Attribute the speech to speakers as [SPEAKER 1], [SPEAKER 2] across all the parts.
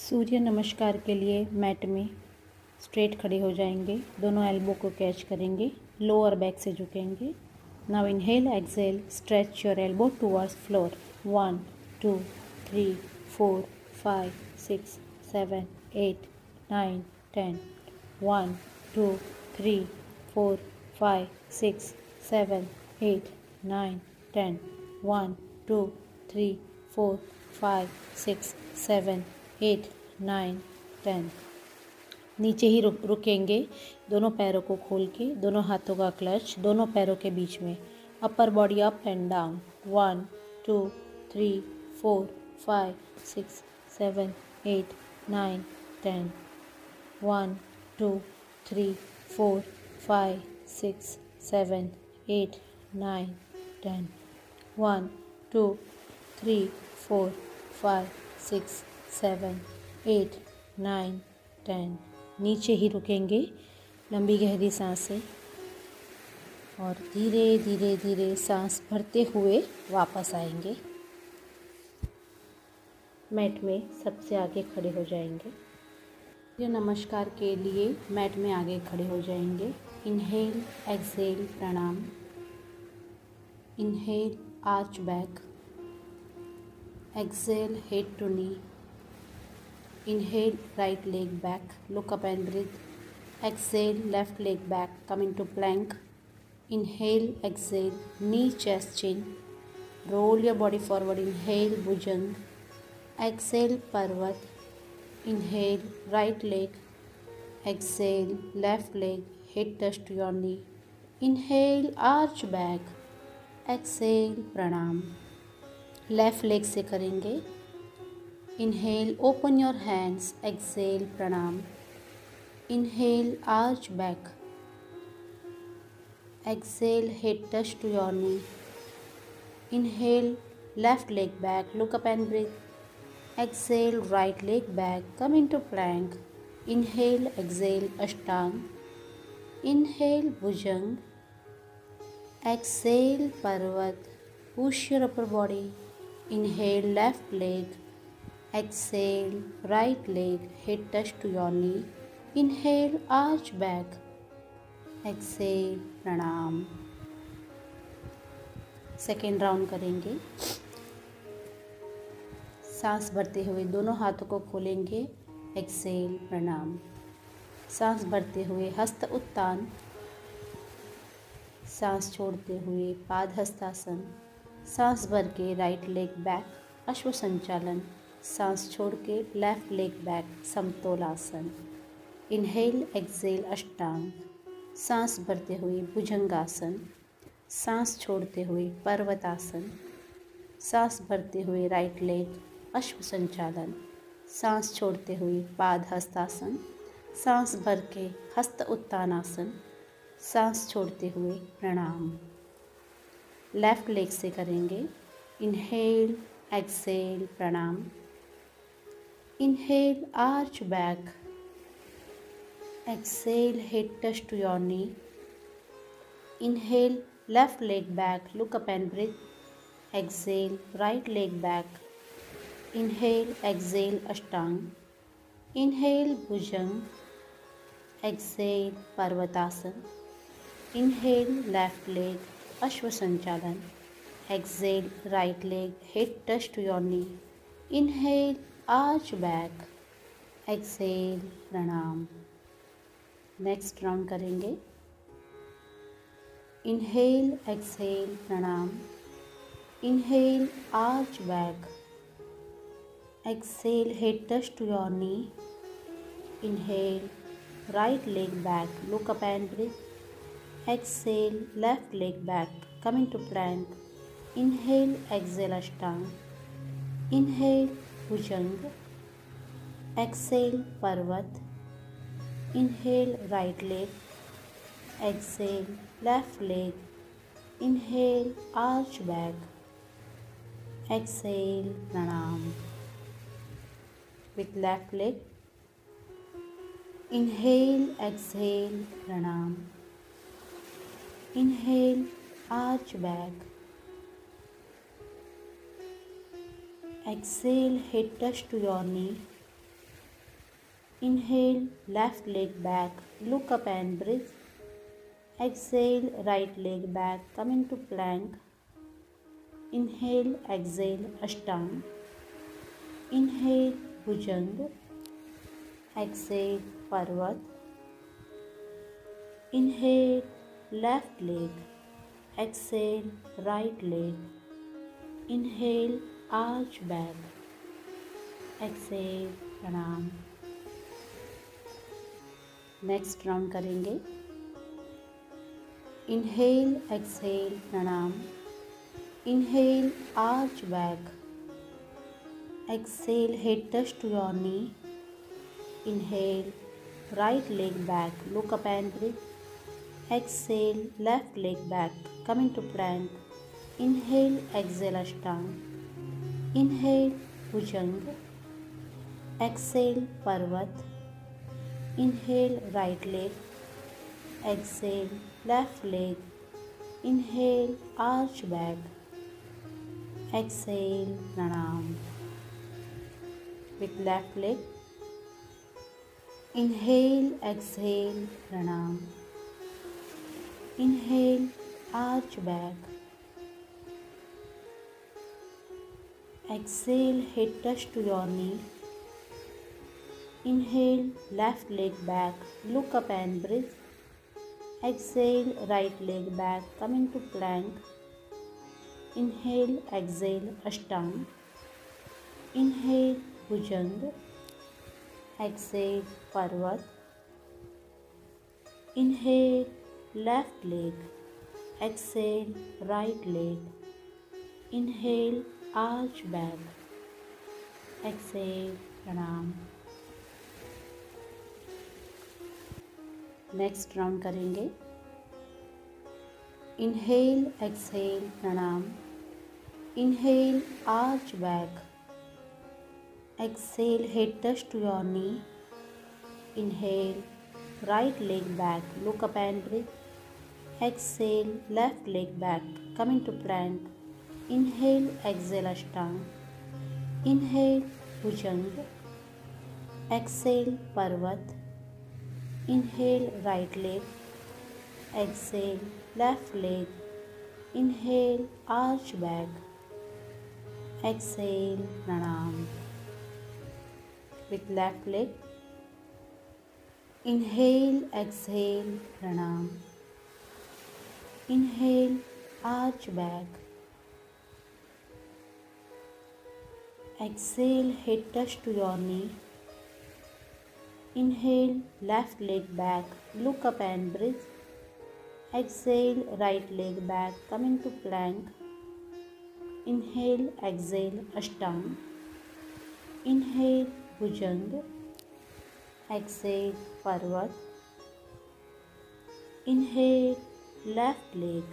[SPEAKER 1] सूर्य नमस्कार के लिए मैट में स्ट्रेट खड़े हो जाएंगे। दोनों एल्बो को कैच करेंगे, लोअर बैक से झुकेंगे। Now inhale, exhale, stretch your elbow towards floor. 1 2 3 4 5 6 7 8 9 10। 1 2 3 4 5 6 7 8 9 10। 1 2 3 4 5 6 7 8 9 10। नीचे ही रुकेंगे, दोनों पैरों को खोल के, दोनों हाथों का क्लच दोनों पैरों के बीच में। Upper body up and down. 1 2 3 4 5 6 7 8 9 10। 1 2 3 4 5 6 7 8 9 10। 1 2 3 4 5 6 7 8 9 10। नीचे ही रुकेंगे, लंबी गहरी सांसें, और धीरे धीरे धीरे सांस भरते हुए वापस आएंगे। मैट में सबसे आगे खड़े हो जाएंगे। ये नमस्कार के लिए मैट में आगे खड़े हो जाएंगे। इनहेल, एक्सेल, प्रणाम। Inhale, arch back. Exhale, head to knee. Inhale, right leg back, look up and breathe. Exhale, left leg back, come into plank. Inhale, exhale, knee, chest, chin. Roll your body forward. Inhale, bhujang. Exhale, parvat. Inhale, right leg. Exhale, left leg, head touch to your knee. Inhale, arch back. Exhale, pranam. Left leg से करेंगे। Inhale, open your hands. Exhale, pranam. Inhale, arch back. Exhale, head touch to your knee. Inhale, left leg back, look up and breathe. Exhale, right leg back, come into plank. Inhale, exhale, ashtang. Inhale, bhujang. Exhale, parvat. Push your upper body. Inhale, left leg. Exhale, right leg, head touch to your knee. Inhale, arch back. Exhale, pranam. Second round करेंगे। सांस भरते हुए दोनों हाथों को खोलेंगे। Excel, प्रणाम। सांस भरते हुए हस्त उत्तान। सांस छोड़ते हुए पाद हस्तासन। सांस भर के राइट लेग बैक, अश्व संचालन। सांस छोड़ के लेफ्ट लेग बैक, समतोलासन। Inhale, exhale, ashtanga. सांस भरते हुए भुजंगासन। सांस छोड़ते हुए पर्वतासन। सांस भरते हुए राइट लेग, अश्व संचालन। सांस छोड़ते हुए पाद हस्तासन। सांस भर के हस्त उत्तानासन। सांस छोड़ते हुए प्रणाम। लेफ्ट लेग से करेंगे। इनहेल, एक्सेल, प्रणाम। Inhale, arch back. Exhale, head touch to your knee. Inhale, left leg back, look up and breathe. Exhale, right leg back. Inhale, exhale, ashtang. Inhale, bhujang. Exhale, parvatasan. Inhale, left leg, ashwa sanchalan. Exhale, right leg, head touch to your knee. Inhale, arch back. Exhale, pranam. Next round करेंगे। Inhale, exhale, प्रणाम। Inhale, arch back. Exhale, head touch to your knee. Inhale, right leg back, look up and breathe. Exhale, left leg back, come into plank. Inhale, exhale, ashtanga. Inhale, bhujang. Exhale, parvat. Inhale, right leg. Exhale, left leg. Inhale, arch back. Exhale, pranam. With left leg. Inhale, exhale, प्रणाम। Inhale, arch back. Exhale, head touch to your knee. Inhale, left leg back, look up and breathe. Exhale, right leg back, come into plank. Inhale, exhale, Ashtang. Inhale, Bhujang. Exhale, Parvat. Inhale, left leg. Exhale, right leg. Inhale, arch back. Exhale, Pranam. Next round करेंगे. Inhale, exhale, pranam. Inhale, arch back. Exhale, head touch to your knee. Inhale, right leg back, look up and breathe. Exhale, left leg back, come into plank. Inhale, exhale, ashtanga. Inhale, bhujang. Exhale, parvat. Inhale, right leg. Exhale, left leg. Inhale, arch back. Exhale, pranam. With left leg. Inhale, exhale, pranam. Inhale, arch back. Exhale, head touch to your knee. Inhale, left leg back, look up and breathe. Exhale, right leg back, come into plank. Inhale, exhale, Ashtang. Inhale, Bhujang. Exhale, Parvat. Inhale, left leg. Exhale, right leg. Inhale, arch back. Exhale, pranam. Next round करेंगे. Inhale, exhale, pranam. Inhale, arch back. Exhale, head touch to your knee. Inhale, right leg back, look up and breathe. Exhale, left leg back, come into plank. Inhale, exhale, ashtanga. Inhale, bhujang. Exhale, parvat. Inhale, right leg. Exhale, left leg. Inhale, arch back. Exhale, pranam. With left leg. Inhale, exhale, pranam. Inhale, arch back. Exhale, head touch to your knee. Inhale, left leg back, look up and breathe. Exhale, right leg back, come into plank. Inhale, exhale, Ashtang. Inhale, Bhujang. Exhale, Parvat. Inhale, left leg.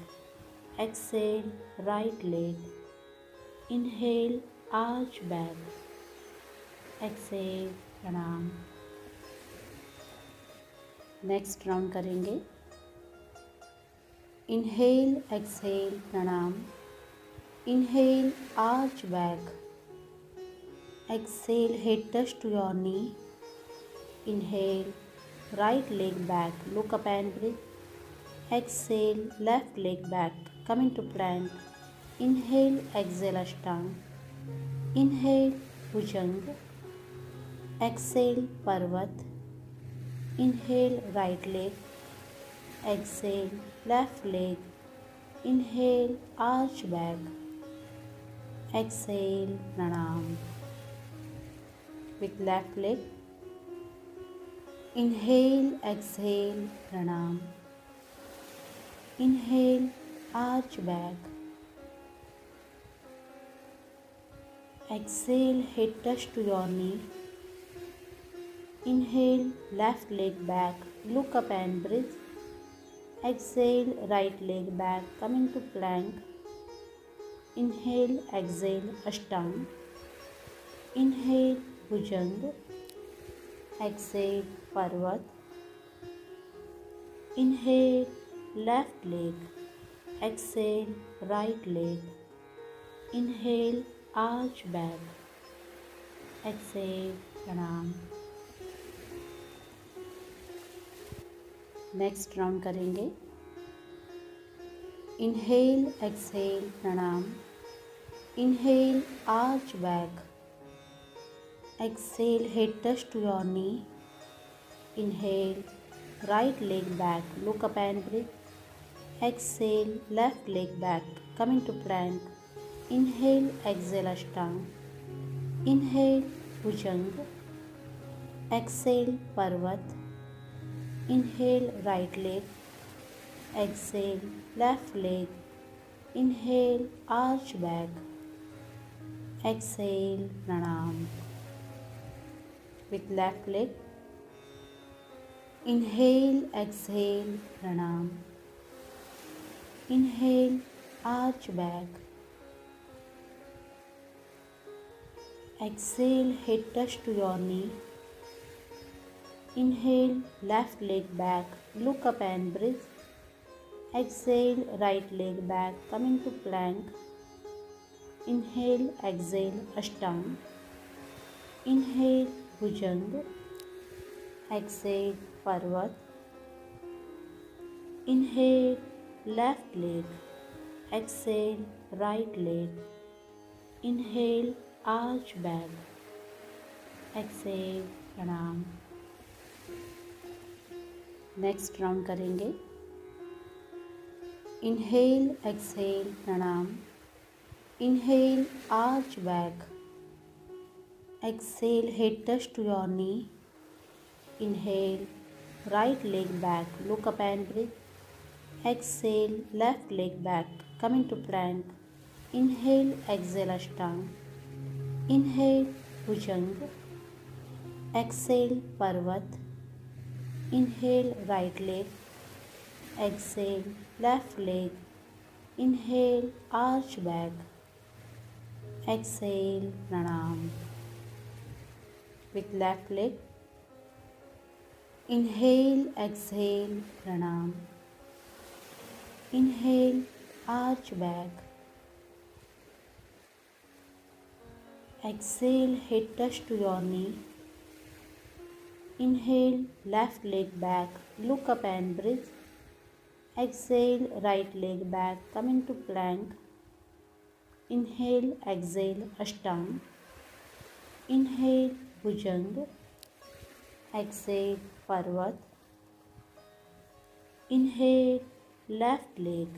[SPEAKER 1] Exhale, right leg. Inhale, arch back. Exhale, pranam. Next round करेंगे. Inhale, exhale, pranam. Inhale, arch back. Exhale, head touch to your knee. Inhale, right leg back, look up and breathe. Exhale, left leg back, come into plank. Inhale, exhale, ashtanga. Inhale, bhujang. Exhale, parvat. Inhale, right leg. Exhale, left leg. Inhale, arch back. Exhale, pranam. With left leg. Inhale, exhale, pranam. Inhale, arch back. Exhale, head touch to your knee. Inhale, left leg back, look up and breathe. Exhale, right leg back, come into plank. Inhale, exhale, Ashtang. Inhale, Bhujang. Exhale, Parvat. Inhale, left leg. Exhale, right leg. Inhale, arch back. Exhale, pranam. Next round करेंगे। Inhale exhale pranam. Inhale arch back. Exhale head touch to your knee. Inhale right leg back, look up and breathe. Exhale, left leg back, coming to plank. Inhale, exhale, Ashtanga. Inhale, Bhujang. Exhale, Parvat. Inhale, right leg. Exhale, left leg. Inhale, arch back. Exhale, Pranam. With left leg. Inhale, exhale, pranam. Inhale, arch back. Exhale, head touch to your knee. Inhale, left leg back, look up and breathe. Exhale, right leg back, come into plank. Inhale, exhale, Ashtanga. Inhale, Bhujang. Exhale, Parvat. Inhale, left leg. Exhale, right leg. Inhale, arch back. Exhale, pranam. Next round करेंगे। Inhale exhale pranam. Inhale arch back. Exhale head touch to your knee. Inhale, right leg back, look up and breathe. Exhale, left leg back, come into plank. Inhale, exhale, Ashtanga. Inhale, Bhujang. Exhale, Parvat. Inhale, right leg. Exhale, left leg. Inhale, arch back. Exhale, Pranam. With left leg. Inhale, exhale, pranam. Inhale, arch back. Exhale, head touch to your knee. Inhale, left leg back, look up and breathe. Exhale, right leg back, come into plank. Inhale, exhale, Ashtanga. Inhale, Bhujang. Exhale, Parvat. Inhale, left leg.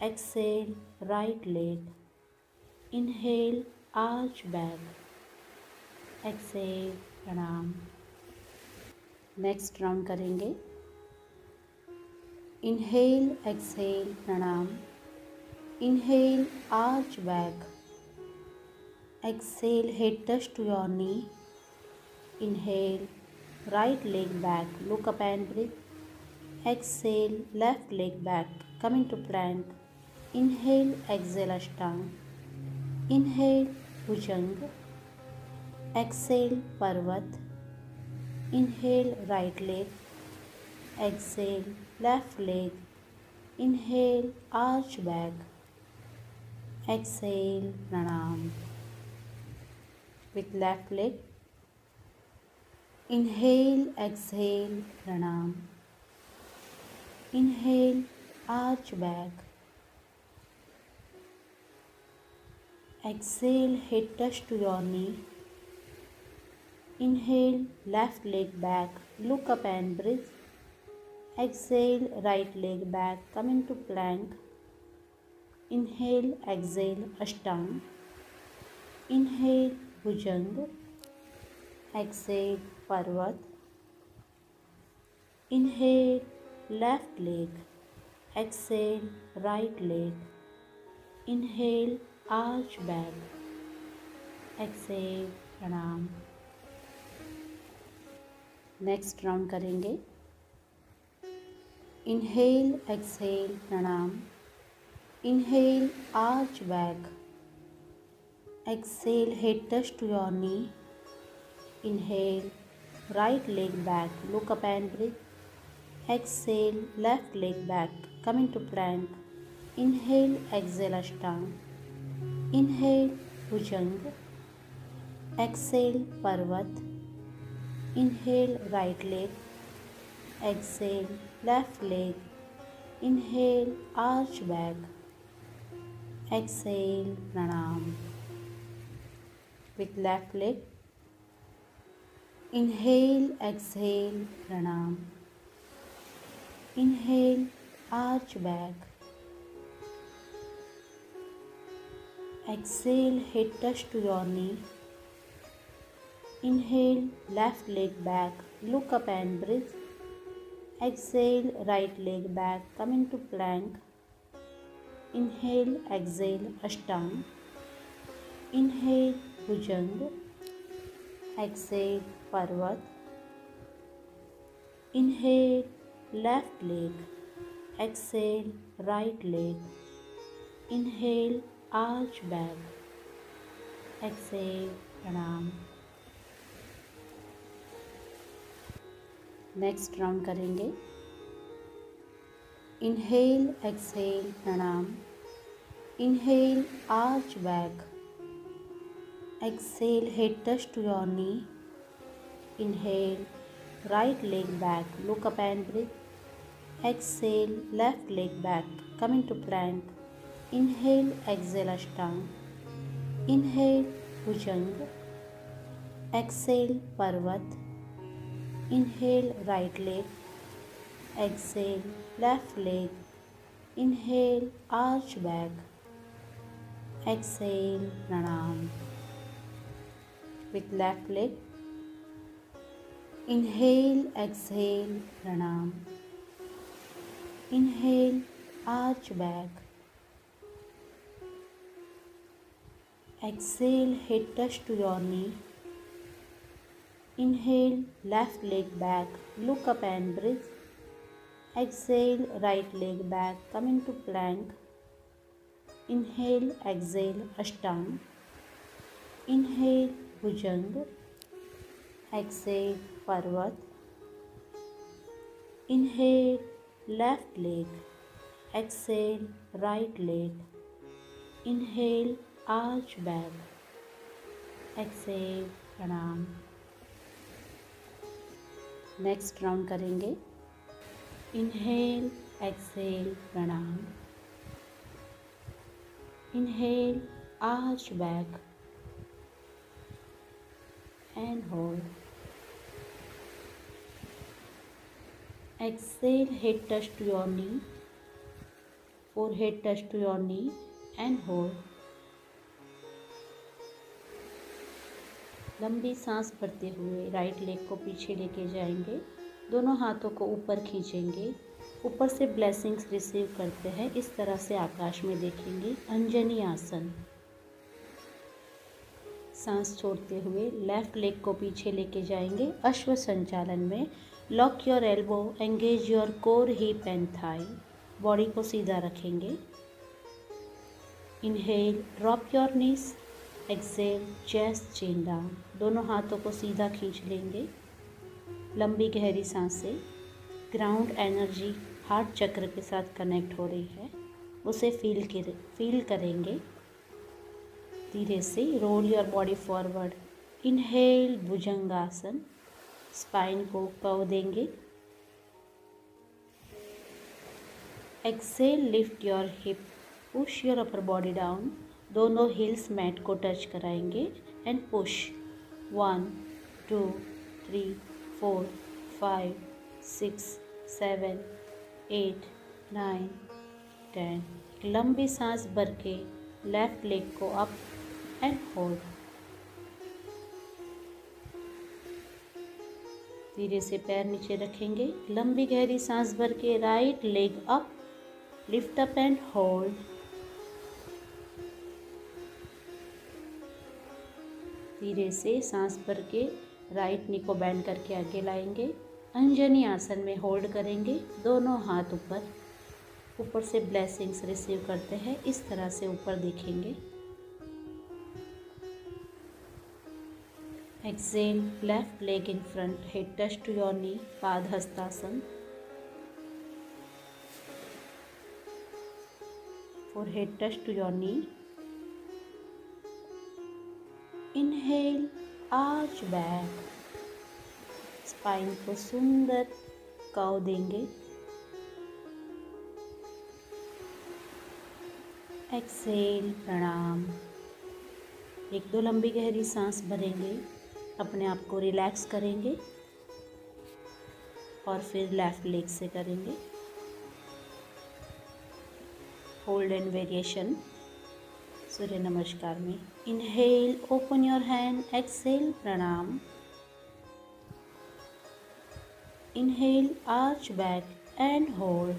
[SPEAKER 1] Exhale, right leg. Inhale, arch back. Exhale, pranam. Next round करेंगे। Inhale exhale pranam. Inhale arch back. Exhale head touch to your knee. Inhale right leg back, look up and breathe. Exhale, left leg back, come into plank. Inhale, exhale, Ashtanga. Inhale, Bhujang. Exhale, Parvat. Inhale, right leg. Exhale, left leg. Inhale, arch back. Exhale, pranam. With left leg. Inhale, exhale, pranam. Inhale, arch back. Exhale, head touch to your knee. Inhale, left leg back, look up and breathe. Exhale, right leg back, come into plank. Inhale, exhale, Ashtanga. Inhale, Bhujang. Exhale, Parvat. Inhale, left leg. Exhale, right leg. Inhale, arch back. Exhale, pranam. Next round करेंगे। Inhale exhale pranam. Inhale arch back. Exhale head touch to your knee. Inhale, right leg back, look up and breathe. Exhale, left leg back, come into plank. Inhale, exhale, Ashtanga. Inhale, Bhujang. Exhale, Parvat. Inhale, right leg. Exhale, left leg. Inhale, arch back. Exhale, pranam. With left leg. Inhale, exhale, pranam. Inhale, arch back. Exhale, head touch to your knee. Inhale, left leg back, look up and breathe. Exhale, right leg back, come into plank. Inhale, exhale, Ashtanga. Inhale, Bhujanga. Exhale, Parvat. Inhale, left leg. Exhale, right leg. Inhale, arch back. Exhale, pranam. Next round करेंगे. Inhale, exhale, pranam. Inhale, arch back. Exhale, head touch to your knee. Inhale, right leg back, look up and breathe. Exhale, left leg back, come into plank. Inhale, exhale, ashtanga. Inhale, bhujang. Exhale, parvat. Inhale, right leg. Exhale, left leg. Inhale, arch back. Exhale, pranam. With left leg. Inhale, exhale, pranam. Inhale, arch back. Exhale, head touch to your knee. Inhale, left leg back, look up and breathe. Exhale, right leg back, come into plank. Inhale, exhale, Ashtanga. Inhale, Bhujanga. Exhale, Parvat. Inhale, left leg. Exhale, right leg. Inhale, arch back. Exhale, pranam. Next round करेंगे. Inhale, exhale, pranam. Inhale, arch back and hold. Exhale, head touch to your knee. Forehead touch to your knee and hold. लंबी सांस भरते हुए right leg को पीछे लेके जाएंगे. दोनों हाथों को ऊपर खींचेंगे. ऊपर से ब्लेसिंग्स रिसीव करते हैं. इस तरह से आकाश में देखेंगे. अंजनी आसन. सांस छोड़ते हुए लेफ्ट लेग को पीछे लेके जाएंगे. अश्व संचालन में lock your elbow, engage your core, hip and thigh. Body को सीधा रखेंगे. Inhale, drop your knees. Exhale, chest, chin down. दोनों हाथों को सीधा खींच लेंगे. लंबी गहरी सांसें. ग्राउंड एनर्जी हार्ट चक्र के साथ कनेक्ट हो रही है, उसे फील करेंगे. धीरे से roll your body forward. Inhale, bhujangasana. Spine को कर्व देंगे. Exhale, lift your hip. Push your upper body down. दोनों हील्स मैट को टच कराएंगे एंड पुश. 1 2 3 4 5 6 7 8 9 10. लंबी सांस भर के लेफ्ट लेग को अप एंड होल्ड. धीरे से पैर नीचे रखेंगे. लंबी गहरी सांस भर के right leg up, lift up and hold. धीरे से सांस भर के राइट नी को बैंड करके आगे लाएंगे. अंजनी आसन में होल्ड करेंगे. दोनों हाथ ऊपर से ब्लेसिंग्स रिसीव करते हैं. इस तरह से ऊपर देखेंगे. Exhale, left leg in front, head touch to your knee. पाद hastasana. Forehead touch to your knee. Inhale, arch back. Spine को सुंदर कर्व देंगे. एक्सेल, प्रणाम। एक दो लंबी गहरी सांस भरेंगे, अपने आप को रिलैक्स करेंगे और फिर लेफ्ट लेग से करेंगे hold and variation Surya Namaskar में। Inhale, open your hand, exhale, प्रणाम। Inhale, arch back and hold.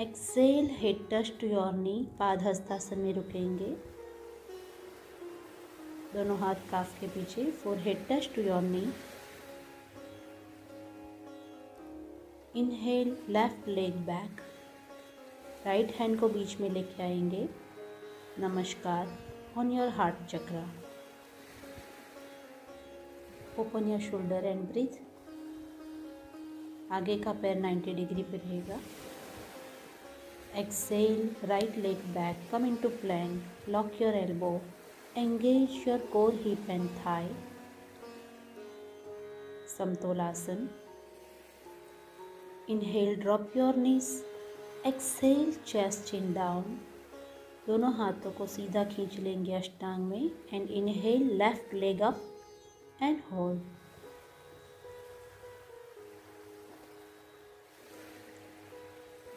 [SPEAKER 1] Exhale, head touch to your knee, पाद हस्तासन में रुकेंगे। दोनों हाथ काफ के पीछे, forehead touch to your knee. Inhale, left leg back, right hand को बीच में लेके आएंगे। Namaskar on your heart chakra. Open your shoulder and breathe. आगे का पैर 90 डिग्री पे रहेगा। Exhale, right leg back, come into Planck, lock your elbow, engage your core, hip and thigh. Samatolasana. Inhale, drop your knees. Exhale, chest chin down. दोनों हाथों को सीधा खींच लेंगे अष्टांग में and inhale, left leg up and hold.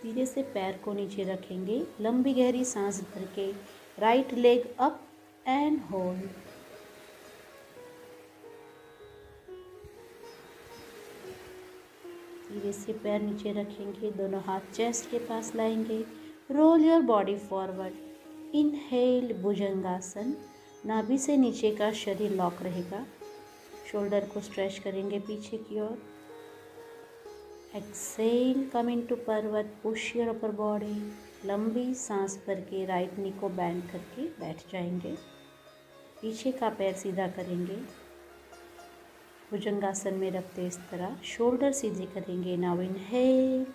[SPEAKER 1] धीरे से पैर को नीचे रखेंगे, लंबी गहरी सांस भर के right leg up and hold. धीरे से पैर नीचे रखेंगे, दोनों हाथ चेस्ट के पास लाएंगे। Roll your body forward. Inhale, Bhujangasana, नाभि से नीचे का शरीर लॉक रहेगा। शोल्डर को स्ट्रेच करेंगे पीछे की ओर। एक्सेल, कम इनटू पर्वत, पुश योर अपर बॉडी। लंबी सांस भर के राइट नी को बैंड करके बैठ जाएंगे। पीछे का पैर सीधा करेंगे, भुजंगासन में रखते इस तरह, शोल्डर सीधे करेंगे। Now inhale,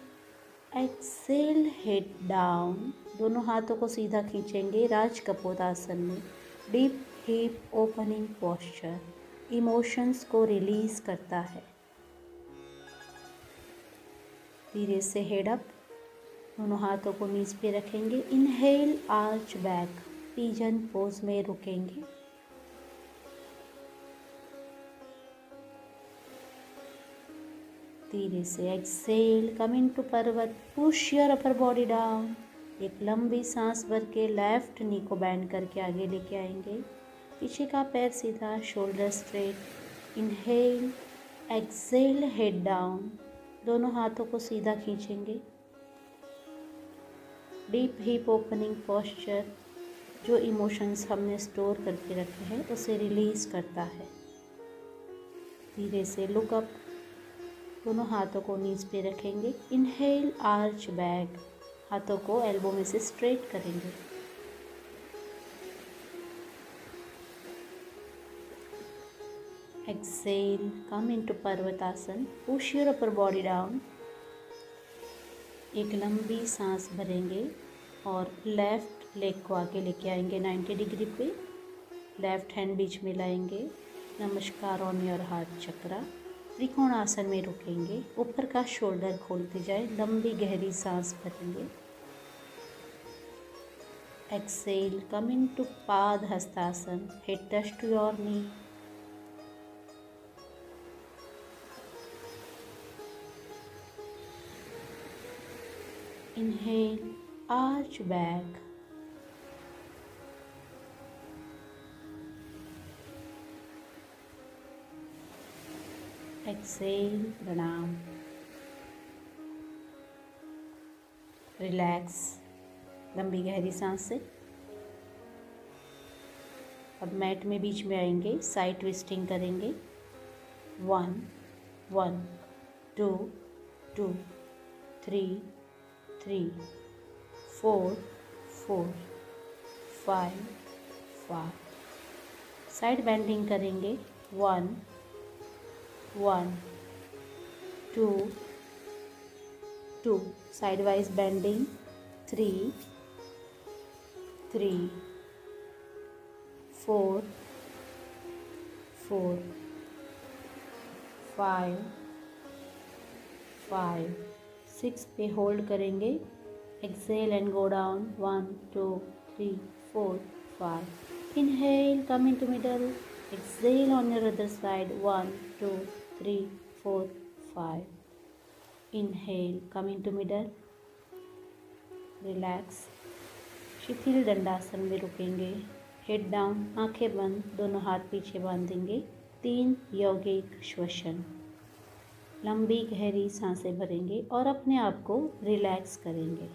[SPEAKER 1] exhale, head down, दोनों हाथों को सीधा खींचेंगे राज कपोतासन में। Deep hip opening posture emotions को रिलीज करता है। धीरे से हेड अप, दोनों हाथों को नीज पे रखेंगे। Inhale, arch back, pigeon pose में रुकेंगे। धीरे से एक्सेल, कम इनटू पर्वत, push your upper body down. एक लंबी सांस भर के लेफ्ट नी को बैंड करके आगे लेके आएंगे। पीछे का पैर सीधा, shoulder straight. Inhale, exhale, head down, दोनों हाथों को सीधा खींचेंगे। डीप हिप ओपनिंग पोस्चर जो इमोशंस हमने स्टोर करके रखे हैं उसे रिलीज करता है। धीरे से लुक अप, दोनों हाथों को नीज पे रखेंगे। इनहेल, आर्च बैक, हाथों को एल्बो में से स्ट्रेट करेंगे। Exhale, come into Parvatasana, push your upper body down. एक लंबी सांस भरेंगे और लेफ्ट लेग को आगे लेके आएंगे 90 डिग्री पे। लेफ्ट हैंड बीच में लाएंगे। नमस्कार ऑन योर हार्ट चक्रा। त्रिकोण आसन में रुकेंगे, ऊपर का शोल्डर खोलते जाए, लंबी गहरी सांस भरेंगे। Excel, come into pada hastasana, head touch to your knee. Inhale, arch back. Exhale, pranam. Relax, लंबी गहरी सांस से। अब मैट में बीच में आएंगे, साइड ट्विस्टिंग करेंगे। 1 1 2 2 3 3 4 4 5 5। साइड बेंडिंग करेंगे। 1 1 2 2, साइड वाइज बेंडिंग। 3 3 4 4 5 5, 6 पे होल्ड करेंगे। Exhale and go down 1, 2, 3, 4, 5। Inhale, come into middle. Exhale on your other side 1, 2, 3, 4, 5। Inhale, come into middle. Relax. शिथिल दंडासन में रुकेंगे। हेड डाउन, आंखें बंद, दोनों हाथ पीछे बांधेंगे। 3 यौगिक श्वसन। लंबी गहरी सांसें भरेंगे और अपने आप को रिलैक्स करेंगे।